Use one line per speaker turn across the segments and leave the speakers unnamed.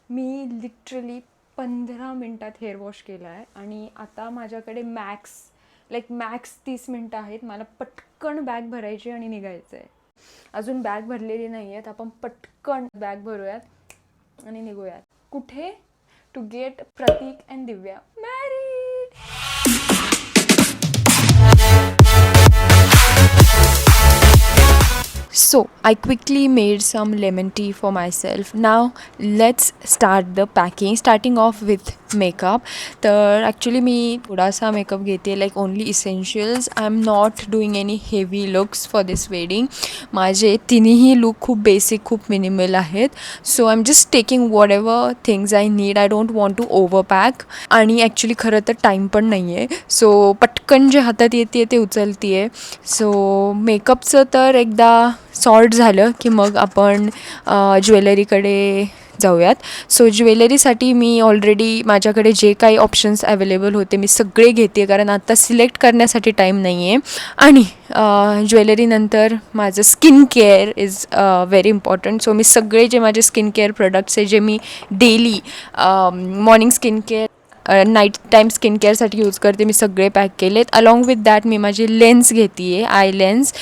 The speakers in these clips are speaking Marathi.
मी लिटरली 15 मिनटात हेअर वॉश केला आहे आणि आता माझ्याकडे मॅक्स 30 मिनटं आहेत. मला पटकन बॅग भरायची आणि निघायचं आहे. अजून बॅग भरलेली नाही आहेत. आपण पटकन बॅग भरूयात आणि निघूयात. कुठे? To get Prateek and Divya married. So, I quickly made some lemon tea for myself. Now, let's start the packing. Starting off with makeup. तर ॲक्च्युली मी थोडासा मेकअप घेते, like only essentials. I am not doing any heavy looks for this wedding. माझे तिन्ही लुक खूप बेसिक, खूप मिनिमल आहेत. So I am just taking whatever things I need. I don't want to over pack. आणि ॲक्च्युली खरं तर टाईम पण नाही आहे. सो पटकन जे हातात येते ते उचलते आहे. सो मेकअपचं तर एकदा सॉर्ट झालं की मग आपण ज्वेलरीकडे जाऊयात. सो ज्वेलरीसाठी मी ऑलरेडी माझ्याकडे जे काही ऑप्शन्स अवेलेबल होते मी सगळे घेते, कारण आता सिलेक्ट करण्यासाठी टाईम नाही आहे. आणि ज्वेलरीनंतर माझं skin care is very important. So मी सगळे जे माझे स्किन केअर प्रोडक्ट्स आहे जे मी daily morning skin care, night time skin केअरसाठी यूज करते, मी सगळे पॅक केलेत. अलॉंग विथ दॅट मी माझी लेन्स घेते आहे, आय लेन्स,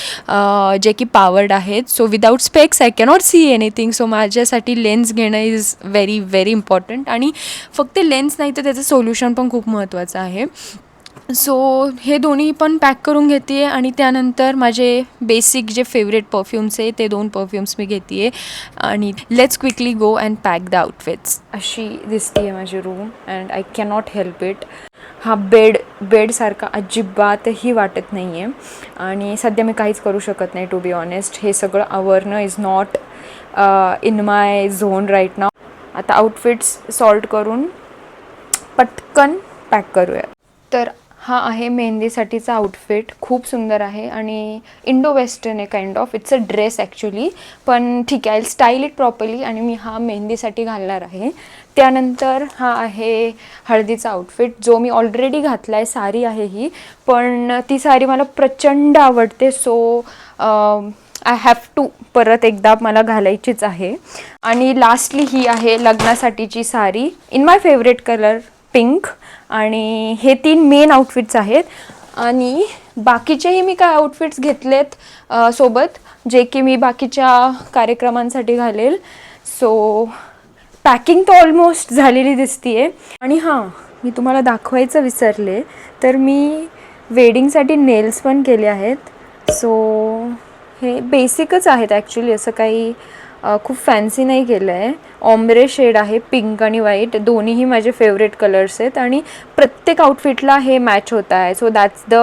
जे की पावर्ड आहेत. So without specs I cannot see anything. So माझ्यासाठी लेन्स घेणं इज व्हेरी व्हेरी इम्पॉर्टंट. आणि फक्त लेन्स नाही तर त्याचं सोल्युशन पण खूप महत्त्वाचं आहे. सो हे दोन्ही पण पॅक करून घेते आहे. आणि त्यानंतर माझे बेसिक जे फेवरेट परफ्यूम्स आहे ते 2 परफ्यूम्स मी घेते आहे. आणि let's quickly go and pack the outfits. अशी दिसते आहे माझी room and I cannot help it. हा बेडसारखा अजिबातही वाटत नाही आहे. आणि सध्या मी काहीच करू शकत नाही, टू बी ऑनेस्ट. हे सगळं आवरणं is not in my zone right now. आता आउटफिट्स सॉर्ट करून पटकन पॅक करूया. तर हा आहे मेहंदीसाठीचा आउटफिट. खूप सुंदर आहे आणि इंडो वेस्टर्न आहे kind of. It's a dress actually, पण ठीक आहे, आय स्टाईल इट प्रॉपरली. आणि मी हा मेहंदीसाठी घालणार आहे. त्यानंतर हा आहे हळदीचा आउटफिट, जो मी ऑलरेडी घातला आहे. साडी आहे ही, पण ती साडी मला प्रचंड आवडते. सो आय हॅव टू परत एकदा मला घालायचीच आहे. आणि लास्टली ही आहे लग्नासाठीची sari in my favourite colour pink. आणि हे 3 मेन आउटफिट्स आहेत. आणि बाकीचेही मी काय आउटफिट्स घेतलेत सोबत, जे की मी बाकीच्या कार्यक्रमांसाठी घालेल. सो पॅकिंग तर ऑलमोस्ट झालेली दिसते आहे. आणि हां, मी तुम्हाला दाखवायचं विसरले, तर मी वेडिंगसाठी नेल्स पण केले आहेत. सो हे बेसिकच आहेत ॲक्च्युली, असं काही खूप फॅन्सी नाही केलं आहे. ऑम्ब्रे शेड आहे, पिंक आणि व्हाईट, दोन्हीही माझे फेवरेट कलर्स आहेत. आणि प्रत्येक आउटफिटला हे मॅच होत आहे. So that's the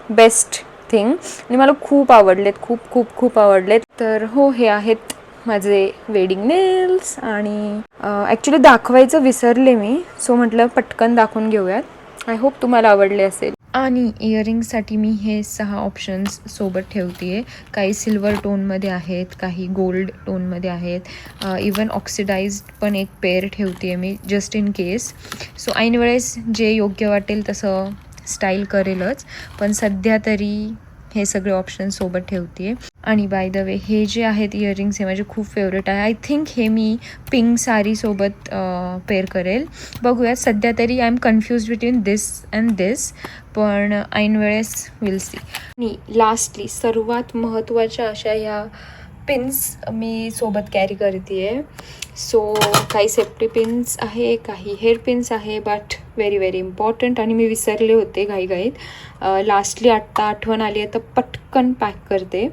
best thing. आणि मला खूप आवडलेत, खूप खूप खूप आवडलेत. तर हो, हे आहेत माझे वेडिंग नेल्स. आणि ॲक्च्युली दाखवायचं विसरले मी, सो म्हटलं पटकन दाखवून घेऊयात. आय होप तुम्हाला आवडले असेल. आणि इयरिंग्ससाठी मी हे 6 ऑप्शन्स सोबत ठेवते आहे. काही सिल्वर टोनमध्ये आहेत, काही गोल्ड टोनमध्ये आहेत, इवन ऑक्सिडाइज्ड पण एक पेअर ठेवते आहे मी जस्ट इन केस. सो ऐन वेळेस जे योग्य वाटेल तसं स्टाईल करेलच, पण सध्या तरी हे सगळे ऑप्शन सोबत ठेवते आहे. आणि बाय द वे, हे जे आहेत इयरिंग्स हे माझे खूप फेवरेट आहे. आय थिंक हे मी पिंक साडीसोबत पेअर करेल. बघूयात. सध्या तरी I am confuse between this and this, पण ऐन वेळेस विल सी. आणि लास्टली सर्वात महत्त्वाच्या अशा ह्या पिन्स मी सोबत कॅरी करते आहे. सो काही सेफ्टी पिन्स आहे, काही हेअर पिन्स आहे, बट व्हेरी व्हेरी इम्पॉर्टंट. आणि मी विसरले होते घाईघाईत. लास्टली आत्ता आठवण आली आहे तर पटकन पॅक करते.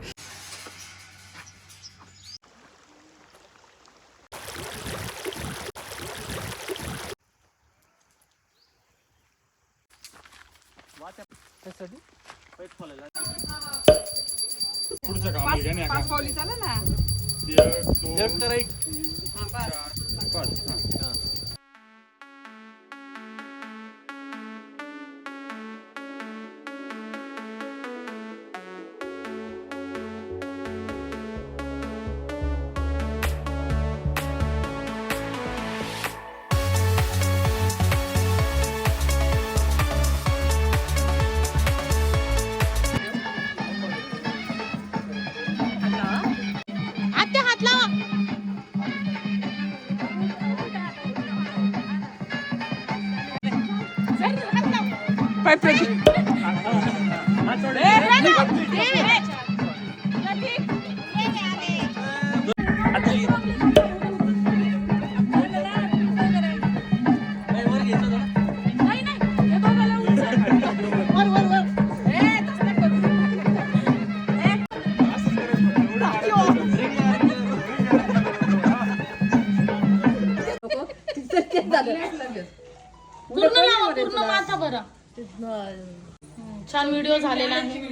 पुढचं काम आहे का नाही का?
5 पावली चालेल ना.
1 2 4 5.
पाय प्रदीप.
पूर्ण माथा बरं. छान व्हिडिओ झालेला आहे.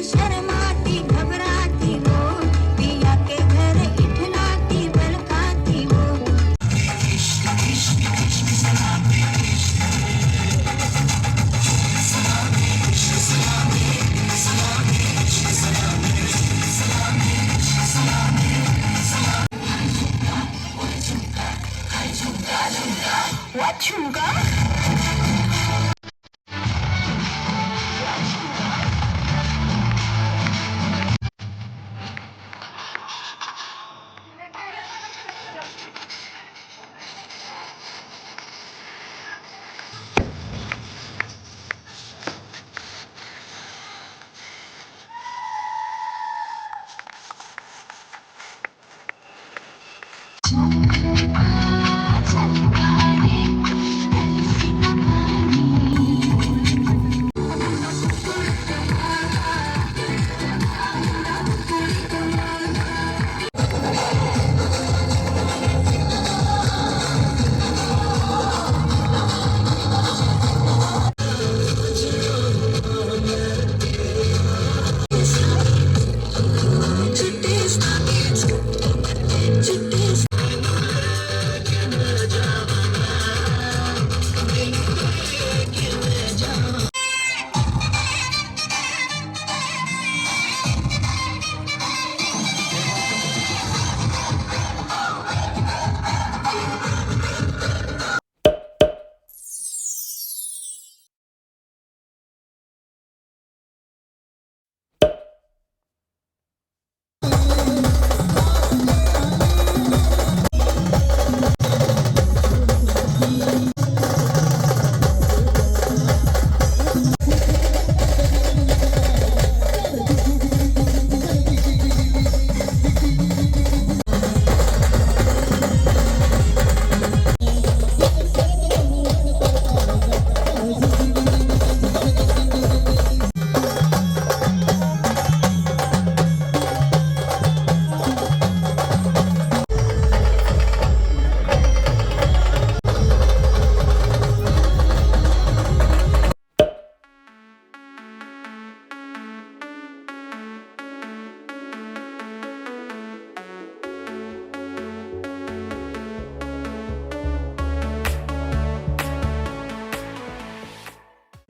शर्माती घबराती वो पिया के घर इठलाती बलकाती वो. What झुमका?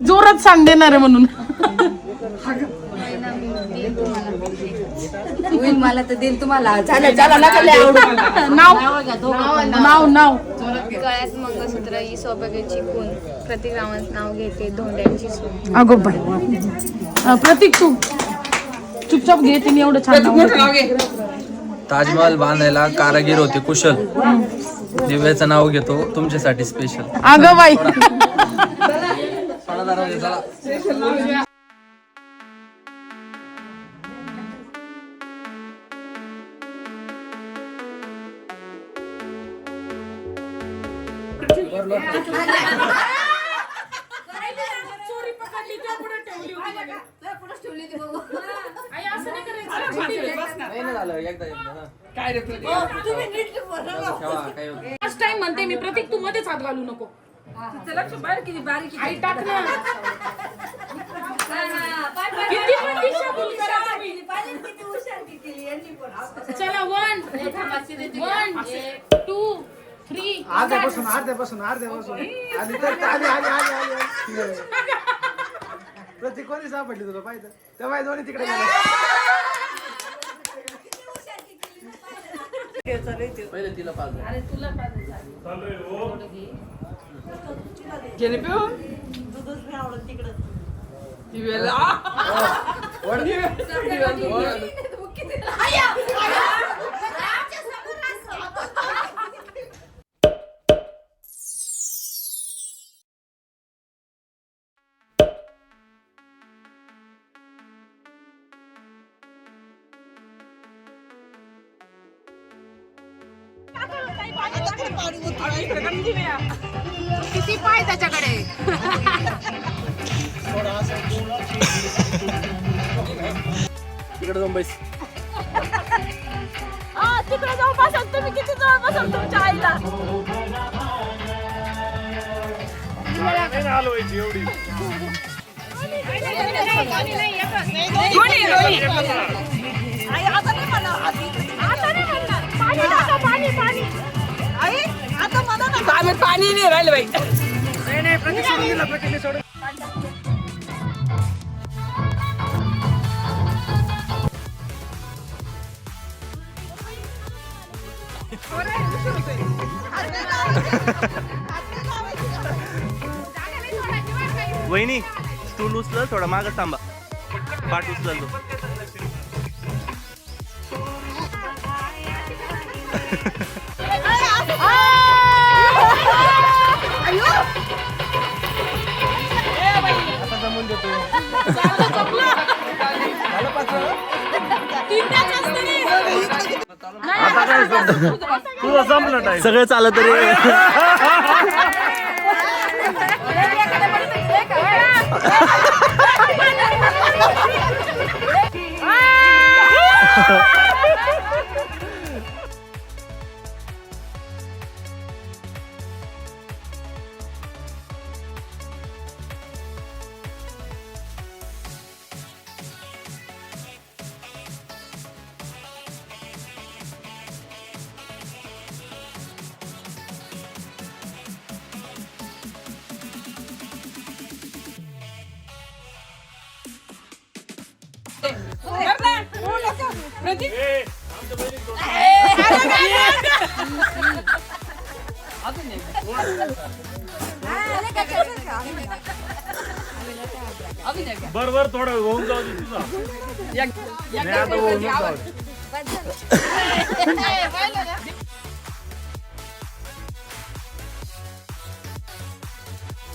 जोरात सांग देणार आहे म्हणून.
होईल मला तर देईल तुम्हाला. चला नका लय आवडू.
नाव
गळ्यात मंगळसूत्र ही सौभाग्याची खून प्रतीक रावण नाव घेते धोंड्यांची सून.
अगो बाय. प्रतीक तू चुपचाप घे. तिने एवढं छान नाव घेतलं.
ताजमहल बांधायला कारागीर होते कुशल. दिव्याचं नाव घेतो तुमच्यासाठी स्पेशल.
अगं बाई. फर्स्ट टाइम म्हणते मी. प्रतीक तू मध्येच हात घालू नको. आई टाक ना. किती पण दिशाभूल करा तुम्ही. चला 1 2 3.
अर्ध्यापासून आली प्रतीक कोणी सापडली तुला पाहिजे तेव्हा दोन्ही तिकडे गेले.
पहिले तिला पाहिजे.
गेले पिऊन. किती पाय त्याच्याकडे.
तिकडे जाऊन बैस.
तिकडे जाऊन बसा तुम्ही. किती जवळ बसाल तुमच्या आईला.
एवढी
पाणी नाही राहिलं बाई.
वहिनी स्टूल उचल थोडा मागं थांबा. पाठ उचल तो.
तुझं संपलं टाइम.
सगळं चालत तरी.
बरोबर थोडं होऊन जाऊ दे तुझा. नाही आता होऊन जाऊ दे.